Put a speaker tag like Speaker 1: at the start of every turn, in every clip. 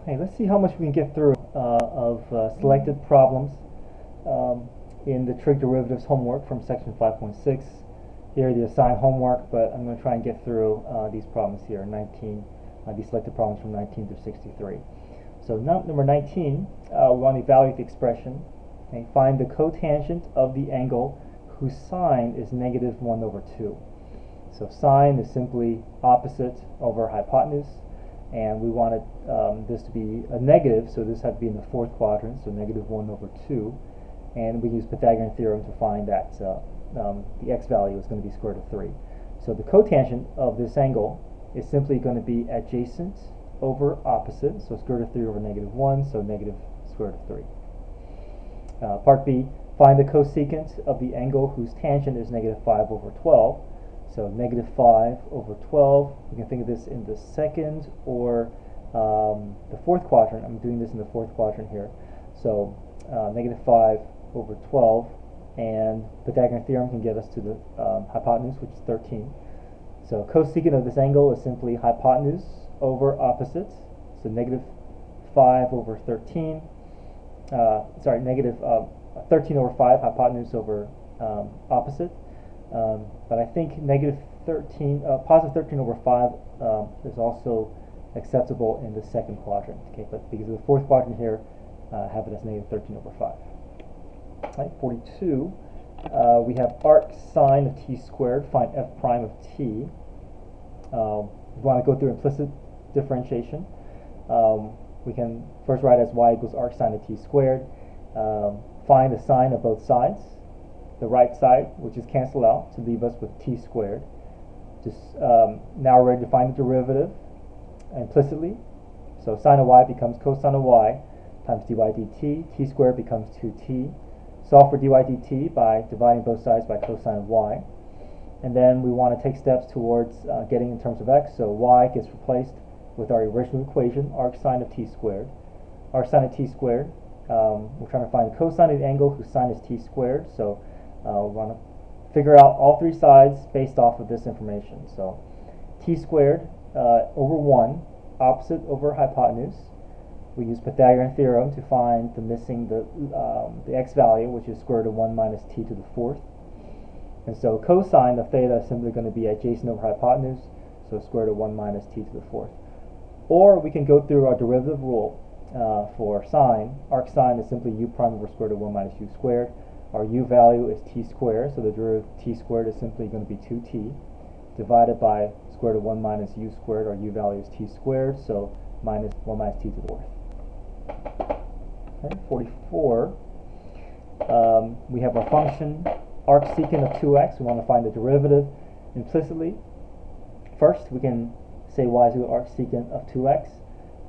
Speaker 1: Hey, let's see how much we can get through of selected problems in the trig derivatives homework from section 5.6. Here the assigned homework, but I'm going to try and get through these problems here, these selected problems from 19 through 63. So number 19, we want to evaluate the expression. Okay, find the cotangent of the angle whose sine is negative 1 over 2. So sine is simply opposite over hypotenuse, and we wanted this to be a negative, so this had to be in the fourth quadrant, so negative 1 over 2. And we use Pythagorean theorem to find that the x value is going to be square root of 3. So the cotangent of this angle is simply going to be adjacent over opposite, so square root of 3 over negative 1, so negative square root of 3. Part B, find the cosecant of the angle whose tangent is negative 5 over 12. So negative 5 over 12, you can think of this in the second or the fourth quadrant. I'm doing this in the fourth quadrant here. So negative 5 over 12, and Pythagorean theorem can get us to the hypotenuse, which is 13. So cosecant of this angle is simply hypotenuse over opposite, so negative 5 over 13, negative 13 over 5, hypotenuse over opposite. But I think negative 13, positive 13 over 5 is also acceptable in the second quadrant. Okay, but because of the fourth quadrant here, have it as negative 13 over 5. Right, 42. We have arc sine of t squared. Find f prime of t. We want to go through implicit differentiation. We can first write as y equals arc sine of t squared. Find the sine of both sides. The right side, which is cancelled out, to leave us with t squared. Just now we're ready to find the derivative implicitly. So sine of y becomes cosine of y times dy dt. T squared becomes 2t. Solve for dy dt by dividing both sides by cosine of y. And then we want to take steps towards getting in terms of x. So y gets replaced with our original equation, arc sine of t squared. Arc sine of t squared, we're trying to find the cosine of the angle whose sine is t squared. So we want to figure out all three sides based off of this information. So t squared over 1, opposite over hypotenuse. We use Pythagorean theorem to find the x value, which is square root of 1 minus t to the fourth. And so cosine of theta is simply going to be adjacent over hypotenuse, so square root of 1 minus t to the fourth. Or we can go through our derivative rule for sine. Arc sine is simply u prime over square root of 1 minus u squared. Our u value is t squared, so the derivative of t squared is simply going to be 2t divided by square root of 1 minus u squared. Our u value is t squared, so minus 1 minus t to the fourth. Okay, 44. We have our function arcsecant of 2x. We want to find the derivative implicitly. First, we can say y is equal to arcsecant of 2x.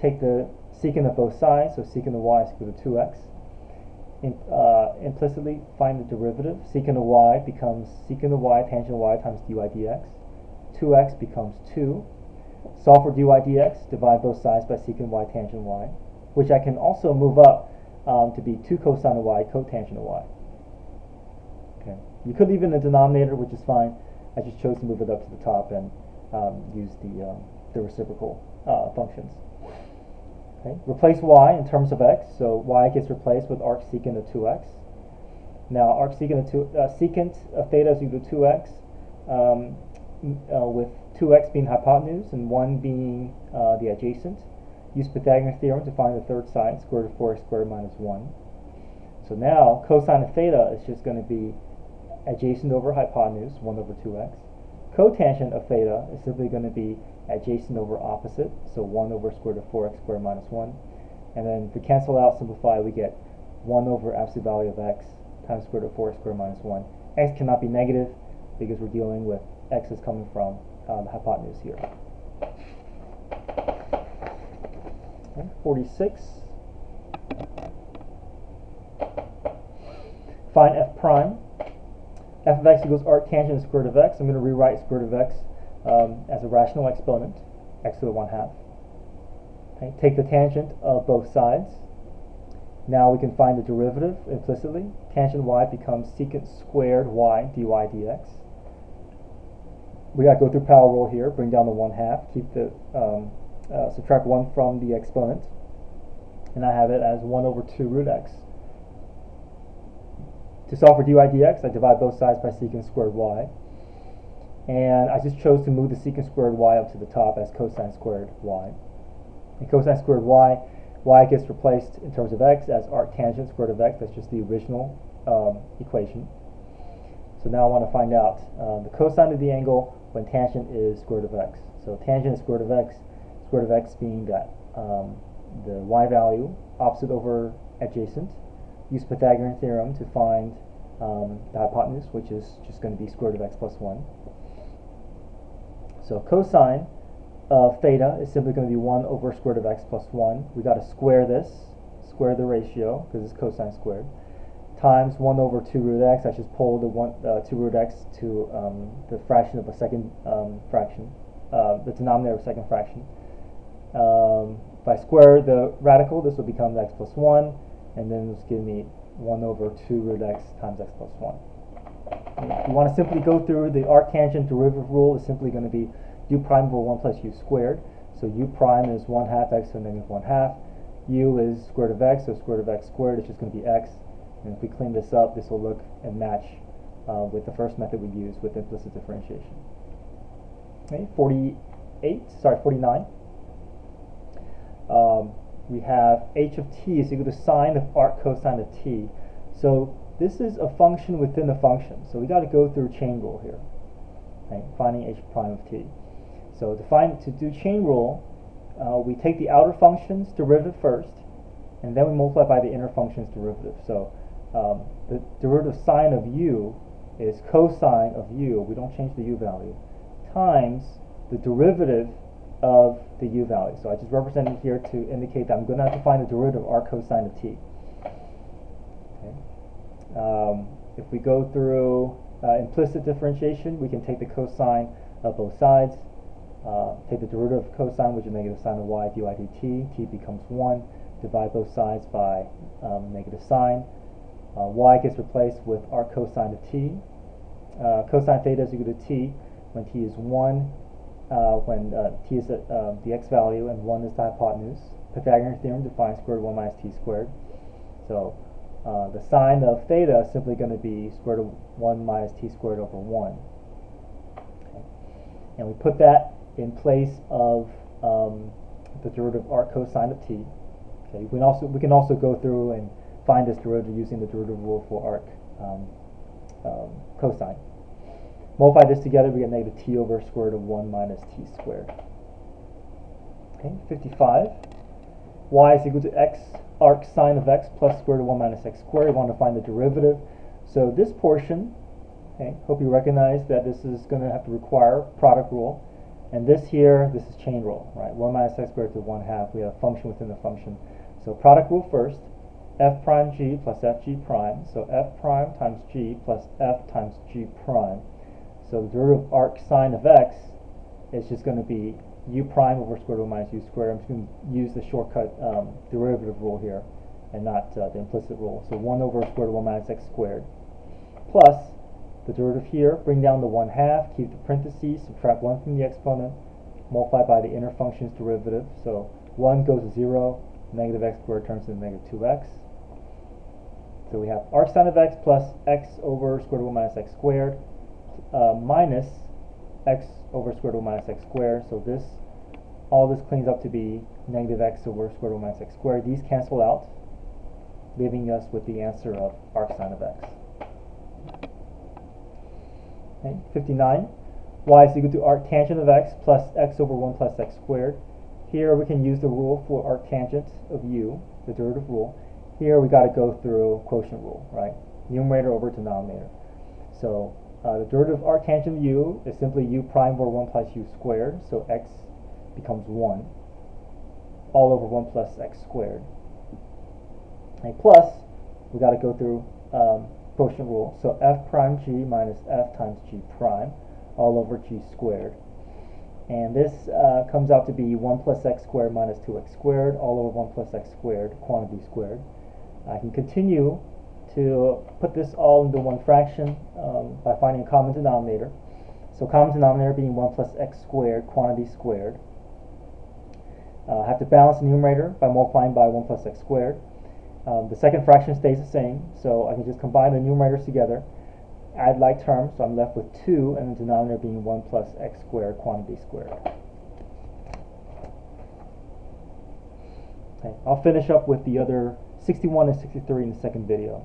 Speaker 1: Take the secant of both sides, so secant of y is equal to 2x. Implicitly find the derivative. Secant of y becomes secant of y tangent of y times dy dx. 2x becomes 2. Solve for dy dx, divide both sides by secant y tangent y, which I can also move up to be 2 cosine of y cotangent of y. Okay. You could leave it in the denominator, which is fine. I just chose to move it up to the top and use the reciprocal functions. Okay. Replace y in terms of x, so y gets replaced with arcsecant of 2x. Now arcsecant of secant of theta is equal to 2x, with 2x being hypotenuse and 1 being the adjacent. Use Pythagorean theorem to find the third side, square root of 4x squared minus 1. So now cosine of theta is just going to be adjacent over hypotenuse, 1 over 2x. Cotangent of theta is simply going to be adjacent over opposite, so 1 over square root of 4x squared minus 1. And then if we cancel out, simplify, we get 1 over absolute value of x times square root of 4x squared minus 1. X cannot be negative because we're dealing with x is coming from the hypotenuse here. Okay, 46. Find f prime. F of x equals arctangent of square root of x. I'm going to rewrite square root of x as a rational exponent, x to the 1/2. Okay, take the tangent of both sides. Now we can find the derivative implicitly. Tangent y becomes secant squared y dy dx. we got to go through power rule here, bring down the 1/2, keep the subtract 1 from the exponent, and I have it as 1 over 2 root x. To solve for dy dx, I divide both sides by secant squared y, and I just chose to move the secant squared y up to the top as cosine squared y. And cosine squared y, y gets replaced in terms of x as arctangent squared root of x. That's just the original equation. So now I want to find out the cosine of the angle when tangent is square root of x. So tangent is square root of x, square root of x being that the y value opposite over adjacent. Use Pythagorean theorem to find the hypotenuse, which is just going to be square root of x plus 1. So cosine of theta is simply going to be 1 over square root of x plus 1. We got to square this, square the ratio, because it's cosine squared, times 1 over 2 root x. I just pull the 2 root x to the fraction of a second fraction, the denominator of a second fraction. If I square the radical, this will become x plus 1, and then this will give me 1 over 2 root x times x plus 1. If you want to simply go through the arctangent derivative rule, is simply going to be u prime over 1 plus u squared. So u prime is 1/2 x to the negative 1/2. U is square root of x, so square root of x squared is just going to be x. And if we clean this up, this will look and match with the first method we used with implicit differentiation. Okay, 49. We have h of t is equal to sine of arc cosine of t. So this is a function within a function. So we got to go through chain rule here, right? Finding h prime of t. So to do chain rule, we take the outer function's derivative first, and then we multiply by the inner function's derivative. So the derivative sine of u is cosine of u, we don't change the u value, times the derivative of the u value. So I just represent it here to indicate that I'm going to have to find the derivative of arc cosine of t. Okay. If we go through implicit differentiation, we can take the cosine of both sides, take the derivative of cosine, which is negative sine of y dy dt, t becomes 1, divide both sides by negative sine. Y gets replaced with arc cosine of t. Cosine theta is equal to t when t is 1, when t is the x value and 1 is the hypotenuse. Pythagorean theorem defines square root of 1 minus t squared. So the sine of theta is simply going to be square root of 1 minus t squared over 1. Okay. And we put that in place of the derivative of arc cosine of t. Okay. We can also go through and find this derivative using the derivative rule for arc cosine. Multiply this together, we get negative t over square root of 1 minus t squared. Okay, 55. Y is equal to x arc sine of x plus square root of 1 minus x squared. We want to find the derivative. So this portion, okay, hope you recognize that this is going to have to require product rule. And this here, this is chain rule, right? 1 minus x squared to 1/2. We have a function within the function. So product rule first. F prime g plus f g prime. So f prime times g plus f times g prime. So the derivative of arc sine of x is just going to be u prime over square root of 1 minus u squared. I'm just going to use the shortcut derivative rule here and not the implicit rule. So 1 over square root of 1 minus x squared plus the derivative here, bring down the 1/2, keep the parentheses, subtract 1 from the exponent, multiply by the inner function's derivative. So 1 goes to 0, negative x squared turns into negative 2x. So we have arc sine of x plus x over square root of 1 minus x squared minus x over square root of 1 minus x squared. So all this cleans up to be negative x over square root of 1 minus x squared. These cancel out, leaving us with the answer of arc sine of x. Okay, 59. Y is equal to arctangent of x plus x over 1 plus x squared. Here we can use the rule for arctangent of u, the derivative rule. Here we got to go through quotient rule, right? Numerator over denominator. So the derivative of arctangent of u is simply u prime over 1 plus u squared. So x becomes 1 all over 1 plus x squared. Okay, plus we got to go through quotient rule. So f prime g minus f times g prime all over g squared. And this comes out to be 1 plus x squared minus 2x squared all over 1 plus x squared, quantity squared. I can continue to put this all into one fraction by finding a common denominator. So common denominator being 1 plus x squared, quantity squared. I have to balance the numerator by multiplying by 1 plus x squared. The second fraction stays the same, so I can just combine the numerators together, add like terms, so I'm left with 2, and the denominator being 1 plus x squared, quantity squared. Okay, I'll finish up with the other 61 and 63 in the second video.